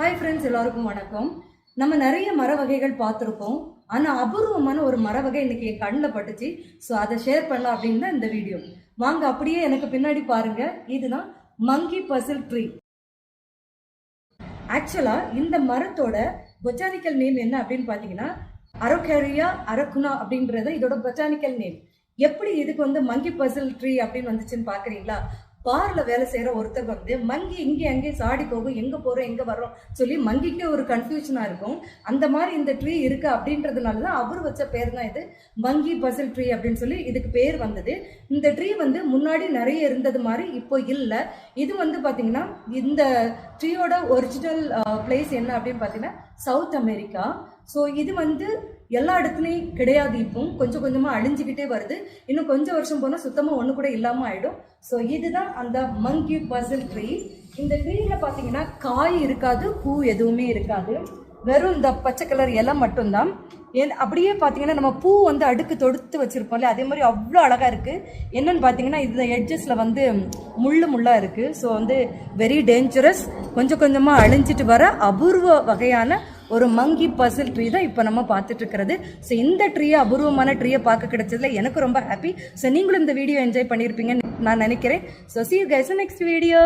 Hi friends, எல்லாருக்கும் வணக்கம். நம்ம நிறைய மர வகைகள் பார்த்துருப்போம். ஆனால் அபூர்வமான ஒரு மர வகை இன்னைக்கு என் கண்ணில் பட்டுச்சு. ஸோ அதை ஷேர் பண்ணலாம் அப்படின்னு தான் இந்த வீடியோ. வாங்க அப்படியே எனக்கு பின்னாடி பாருங்க. இதுதான் மங்கி பசில் ட்ரீ. ஆக்சுவலா இந்த மரத்தோட பொட்டானிக்கல் நேம் என்ன அப்படின்னு பார்த்தீங்கன்னா அரொகேரியா அரக்குனா அப்படின்றத இதோட பொட்டானிக்கல் நேம். எப்படி இதுக்கு மங்கி பசில் ட்ரீ அப்படின்னு வந்துச்சுன்னு பாக்குறீங்களா? பார்ல வேலை செய்யற ஒருத்தர் மங்கி இங்கே அங்கே சாடி போகும், எங்க போறோம் எங்க வர்றோம் சொல்லி மங்கிக்கே ஒரு கன்ஃபியூஷனா இருக்கும். அந்த மாதிரி இந்த ட்ரீ இருக்கு அப்படின்றதுனாலதான் அவர் வச்ச பேர் தான் இது மங்கி பசில் ட்ரீ அப்படின்னு சொல்லி இதுக்கு பேர் வந்தது. இந்த ட்ரீ முன்னாடி நிறைய இருந்தது மாதிரி இப்போ இல்லை. இது பாத்தீங்கன்னா இந்த ட்ரீயோட ஒரிஜினல் பிளேஸ் என்ன அப்படின்னு பாத்தீங்கன்னா சவுத் அமெரிக்கா. ஸோ இது எல்லா இடத்துலையும் கிடையாது. இப்போ கொஞ்சம் கொஞ்சமாக அழிஞ்சுக்கிட்டே வருது. இன்னும் கொஞ்சம் வருஷம் போனால் சுத்தமாக ஒன்று கூட இல்லாமல் ஆயிடும். ஸோ இதுதான் அந்த மங்கி பசில் ட்ரீ. இந்த ட்ரீல பார்த்தீங்கன்னா காய் இருக்காது, பூ எதுவுமே இருக்காது. வெறும் இந்த பச்சை கலர் இலை மட்டும்தான். அப்படியே பார்த்தீங்கன்னா நம்ம பூ அடுக்கு தொடுத்து வச்சிருப்போம்ல, அதே மாதிரி அவ்வளோ அழகாக இருக்குது. என்னன்னு பார்த்தீங்கன்னா இந்த எட்ஜஸில் முள்ளாக இருக்குது. So very dangerous. கொஞ்சம் கொஞ்சமாக அழிஞ்சிட்டு வர அபூர்வ வகையான ஒரு மங்கி பசில் ட்ரீ தான் இப்போ நம்ம பார்த்துட்டு இருக்கிறது. ஸோ இந்த ட்ரீயை அபூர்வமான ட்ரீயை பார்க்க கிடைச்சதுல எனக்கு ரொம்ப ஹாப்பி. ஸோ நீங்களும் இந்த வீடியோ என்ஜாய் பண்ணியிருப்பீங்கன்னு நான் நினைக்கிறேன். So see you guys in next video.